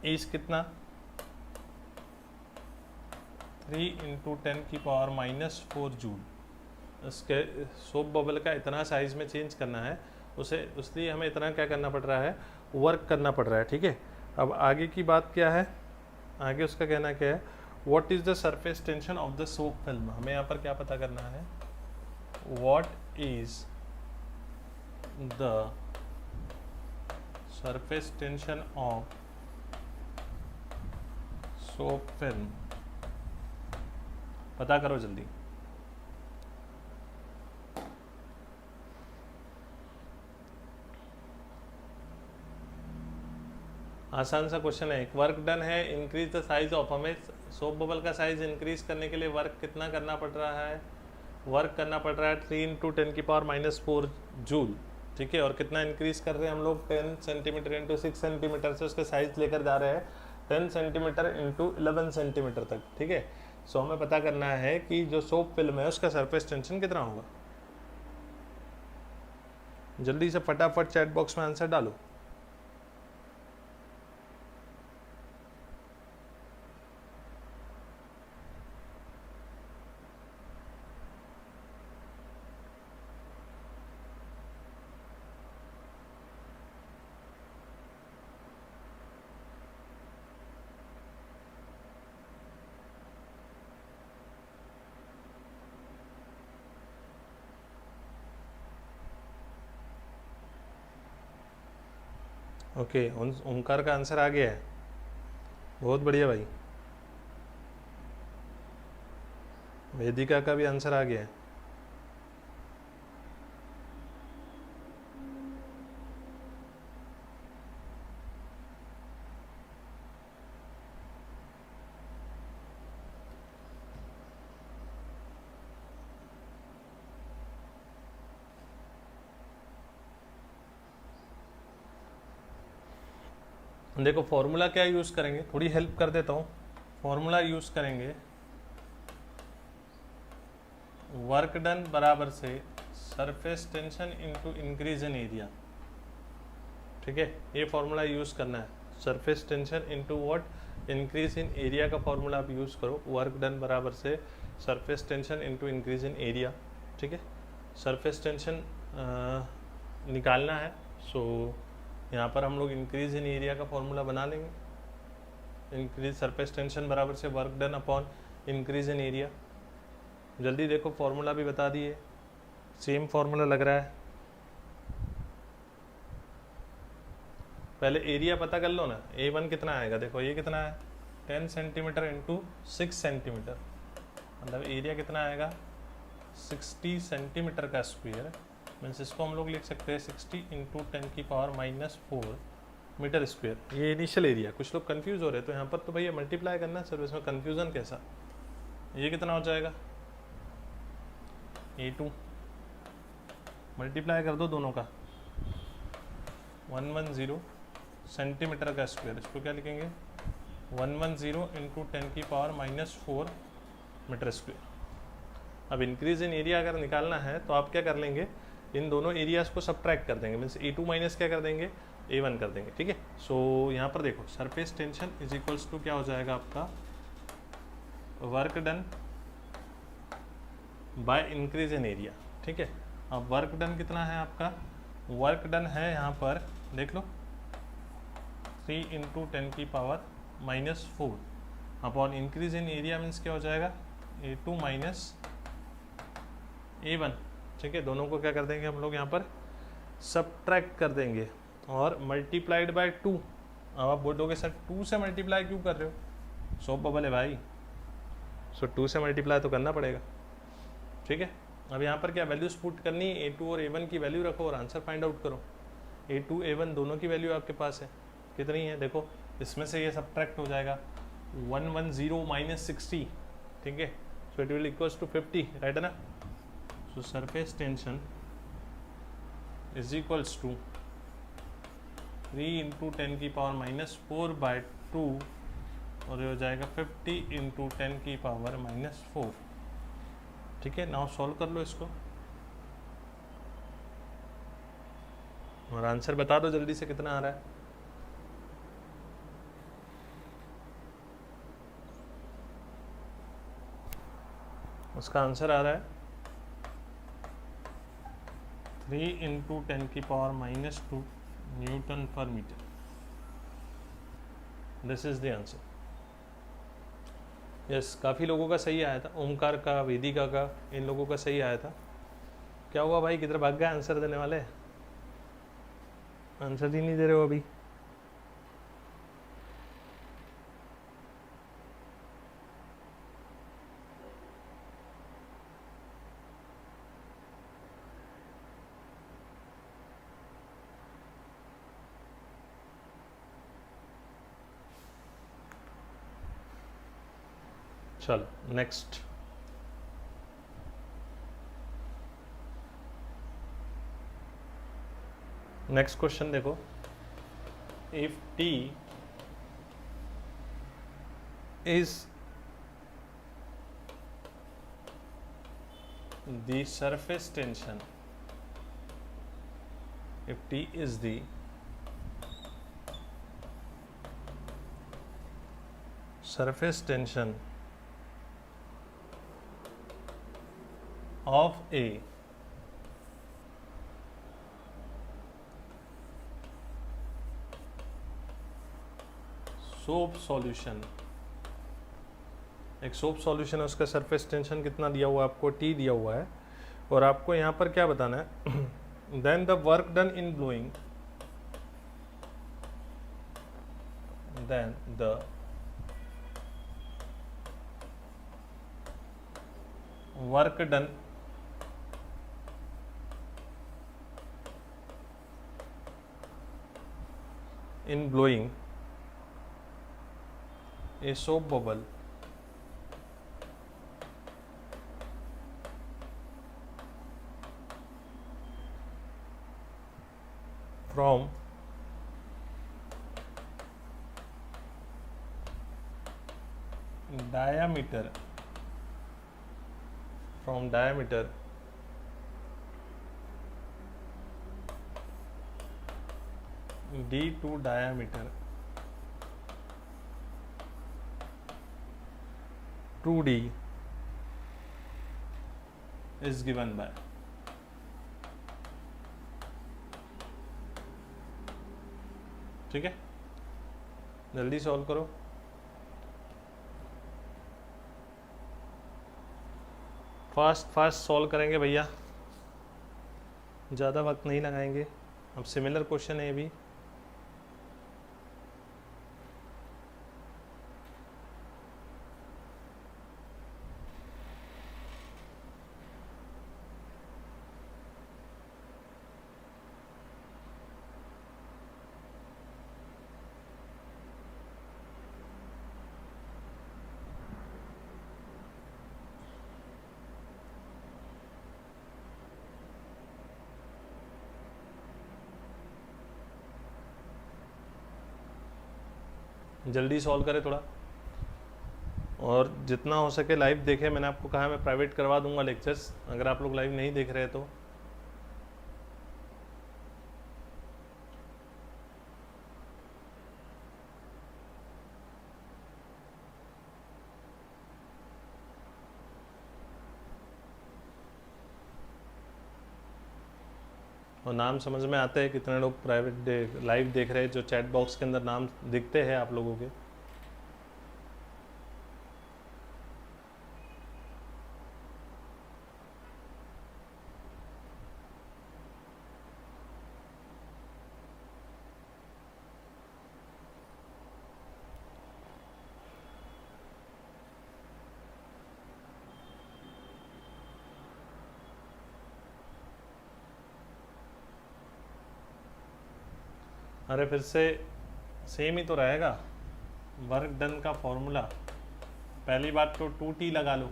एज कितना 3 × 10⁻⁻⁴ जूल। इसके सोप बबल का इतना साइज में चेंज करना है उसे, इसलिए हमें इतना क्या करना पड़ रहा है, वर्क करना पड़ रहा है। ठीक है, अब आगे की बात क्या है, आगे उसका कहना क्या है, what is the surface tension of the soap film. हमें यहाँ पर क्या पता करना है, what is the surface tension of soap film, पता करो जल्दी। आसान सा क्वेश्चन है, एक वर्क डन है, इंक्रीज द साइज ऑफ, हमें सोप बबल का साइज इंक्रीज करने के लिए वर्क कितना करना पड़ रहा है, वर्क करना पड़ रहा है 3 × 10⁻⁻⁴ जूल। ठीक है, और कितना इंक्रीज कर रहे हैं हम लोग, 10 सेंटीमीटर इंटू 6 सेंटीमीटर से उसका साइज लेकर जा रहे हैं 10 सेंटीमीटर इंटू 11 सेंटीमीटर तक। ठीक है, सो हमें पता करना है कि जो सोप फिल्म है उसका सरफेस टेंशन कितना होगा। जल्दी से फटाफट चैट बॉक्स में आंसर डालो। ओके, ओंकार का आंसर आ गया है, बहुत बढ़िया भाई। वेदिका का भी आंसर आ गया है। देखो फॉर्मूला क्या यूज करेंगे, थोड़ी हेल्प कर देता हूँ। फॉर्मूला यूज करेंगे वर्क डन बराबर से surface tension into increase in area. ठीक है, ये फॉर्मूला यूज करना है, surface tension into what, increase in area का फॉर्मूला आप यूज करो। वर्क डन बराबर से surface tension into increase in area. ठीक है, सरफेस टेंशन निकालना है, सो यहाँ पर हम लोग इंक्रीज इन एरिया का फॉर्मूला बना लेंगे। इंक्रीज सरफेस टेंशन बराबर से work done upon increase in area. जल्दी देखो फॉर्मूला भी बता दिए, सेम फॉर्मूला लग रहा है। पहले एरिया पता कर लो ना, A1 कितना आएगा, देखो ये कितना है 10 सेंटीमीटर इंटू 6 सेंटीमीटर, मतलब एरिया कितना आएगा 60 सेंटीमीटर का स्क्वायर। मीन्स इसको हम लोग लिख सकते हैं 60 × 10⁻⁻⁴ मीटर स्क्वायर। ये इनिशियल एरिया। कुछ लोग कंफ्यूज हो रहे हैं, तो यहाँ पर तो भैया मल्टीप्लाई करना सर, इसमें कंफ्यूजन कैसा। ये कितना हो जाएगा A2, मल्टीप्लाई कर दो दोनों का 110 सेंटीमीटर का स्क्वायर। इसको क्या लिखेंगे 110 × 10⁻⁻⁴ मीटर स्क्वायर। अब इंक्रीज इन एरिया अगर निकालना है तो आप क्या कर लेंगे, इन दोनों एरियाज को सब्ट्रैक्ट कर देंगे, मीन्स A2 माइनस क्या कर देंगे A1 कर देंगे। ठीक है, सो यहाँ पर देखो surface tension is equals to क्या हो जाएगा आपका work done by increase in area. ठीक है, अब वर्क डन कितना है आपका, वर्क डन है यहाँ पर देख लो 3 × 10⁻⁻⁴ upon increase in area means क्या हो जाएगा A2 माइनस A1। ठीक है, दोनों को क्या कर देंगे हम लोग यहाँ पर सब्ट्रैक्ट कर देंगे और मल्टीप्लाइड बाय 2। अब आप बोलोगे सर 2 से मल्टीप्लाई क्यों कर रहे हो, सोप बबल है भाई, सो 2 से मल्टीप्लाई तो करना पड़ेगा। ठीक है, अब यहाँ पर क्या वैल्यूज पुट करनी है, A2 और A1 की वैल्यू रखो और आंसर फाइंड आउट करो। A2 A1 दोनों की वैल्यू आपके पास है, कितनी है देखो, इसमें से ये सब्ट्रैक्ट हो जाएगा 110 माइनस 60, ठीक है, so it will equals to 50, right है ना। So surface tension is equals to 3 into 10⁻⁻⁴/2 और ये हो जाएगा 50 इंटू 10⁻⁻⁴, ठीक है। नाउ सॉल्व कर लो इसको और आंसर बता दो जल्दी से कितना आ रहा है। उसका आंसर आ रहा है 3 into 10⁻⁻² newton per metre. This is the answer. Yes, काफ़ी लोगों का सही आया था, ओमकार का, वेदिका का, इन लोगों का सही आया था। क्या हुआ भाई, किधर भाग गए आंसर देने वाले, आंसर ही नहीं दे रहे हो अभी। चलो नेक्स्ट, नेक्स्ट क्वेश्चन देखो। If T is the surface tension, if T is the surface tension of a soap solution, एक सोप सॉल्यूशन है, उसका सरफेस टेंशन कितना दिया हुआ है आपको, T दिया हुआ है, और आपको यहाँ पर क्या बताना है, then the work done in blowing, then the work done in blowing a soap bubble from diameter D to diameter 2D is given by, ठीक है, जल्दी सॉल्व करो। फास्ट सॉल्व करेंगे भैया, ज़्यादा वक्त नहीं लगाएंगे। अब सिमिलर क्वेश्चन है ये भी, जल्दी सॉल्व करें थोड़ा, और जितना हो सके लाइव देखें। मैंने आपको कहा मैं प्राइवेट करवा दूंगा लेक्चर्स, अगर आप लोग लाइव नहीं देख रहे तो। और नाम समझ में आते हैं कितने लोग प्राइवेट लाइव देख रहे हैं, जो चैट बॉक्स के अंदर नाम दिखते हैं आप लोगों के। अरे फिर से सेम ही तो रहेगा। वर्क डन का फॉर्मूला, पहली बात तो 2t लगा लो,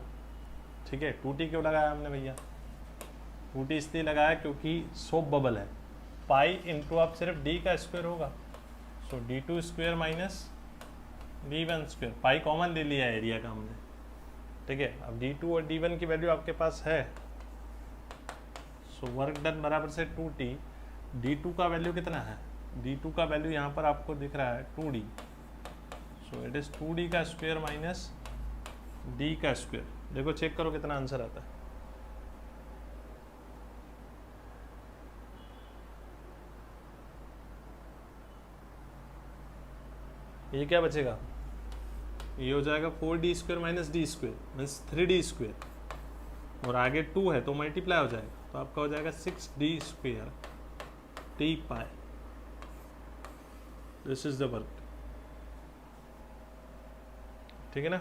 ठीक है। 2t क्यों लगाया हमने भैया? 2t इसलिए लगाया क्योंकि सोप बबल है। पाई इंटू आप सिर्फ d का स्क्वायर होगा, सो d2 square minus d1 square, pi common ले लिया एरिया का हमने, ठीक है। अब d2 और d1 की वैल्यू आपके पास है, सो वर्क डन बराबर से 2t। d2 का वैल्यू कितना है? d2 का वैल्यू यहाँ पर आपको दिख रहा है 2d, so it is 2d का स्क्वायर माइनस d का स्क्वायर। देखो चेक करो कितना आंसर आता है। ये क्या बचेगा? ये हो जाएगा 4d square minus d square means 3d square, और आगे 2 है तो मल्टीप्लाई हो जाएगा, तो आपका हो जाएगा 6d square t pi. This is the work, ठीक है ना।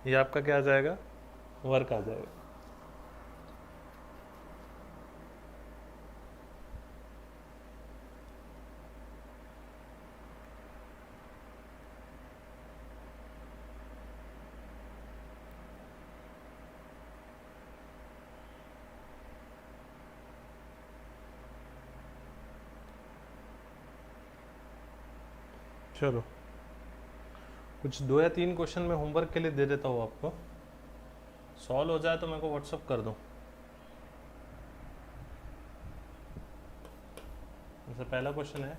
ये आपका क्या आ जाएगा? वर्क आ जाएगा। चलो कुछ 2 या 3 क्वेश्चन मैं होमवर्क के लिए दे देता हूँ आपको, सॉल्व हो जाए तो मेरे को व्हाट्सअप कर दो। जैसे पहला क्वेश्चन है,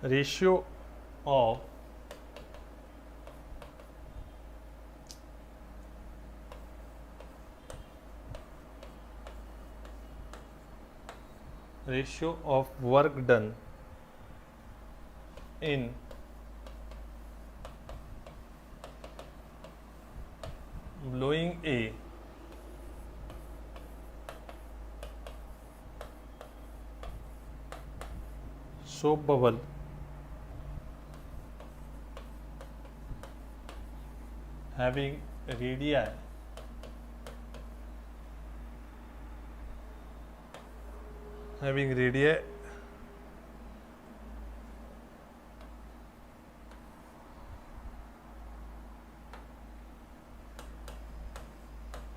ratio of work done in blowing a soap bubble having radii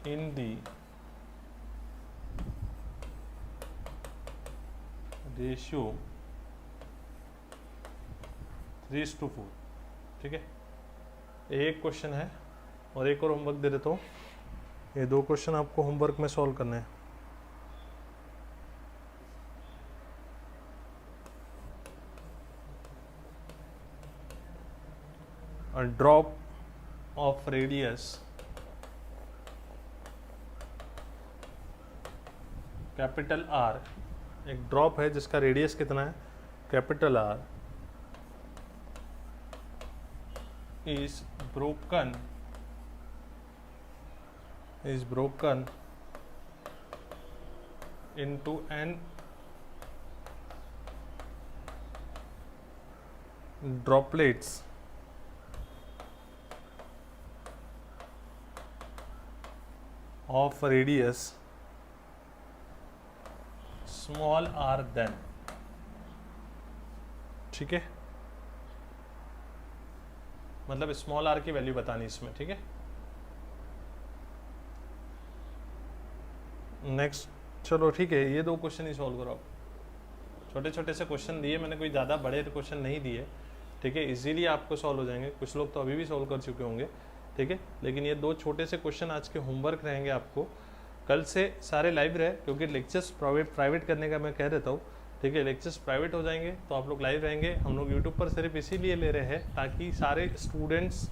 in the ratio 3:4, ठीक है। एक क्वेश्चन है और एक और होमवर्क दे देता हूँ। ये 2 क्वेश्चन आपको होमवर्क में सॉल्व करने हैं। A drop of radius capital R, एक ड्रॉप है जिसका रेडियस कितना है? Capital R is broken into n droplets of radius small r than, ठीक है। मतलब स्मॉल r की वैल्यू बतानी इसमें, ठीक है। नेक्स्ट, चलो ठीक है, ये 2 क्वेश्चन ही सॉल्व करो आप। छोटे छोटे से क्वेश्चन दिए मैंने, कोई ज़्यादा बड़े क्वेश्चन नहीं दिए, ठीक है। इजीली आपको सॉल्व हो जाएंगे। कुछ लोग तो अभी भी सॉल्व कर चुके होंगे, ठीक है। लेकिन ये 2 छोटे से क्वेश्चन आज के होमवर्क रहेंगे आपको। कल से सारे लाइव रहे, क्योंकि लेक्चर्स प्राइवेट करने का मैं कह देता हूँ, ठीक है। लेक्चर्स प्राइवेट हो जाएंगे तो आप लोग लाइव रहेंगे। हम लोग यूट्यूब पर सिर्फ इसीलिए ले रहे हैं ताकि सारे स्टूडेंट्स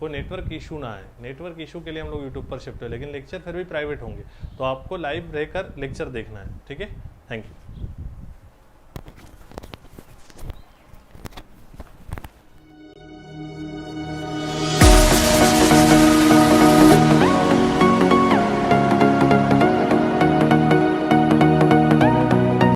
को नेटवर्क इशू ना आए। नेटवर्क इशू के लिए हम लोग यूट्यूब पर शिफ्ट हो, लेकिन लेक्चर फिर भी प्राइवेट होंगे, तो आपको लाइव रहकर लेक्चर देखना है, ठीक है। Thank you.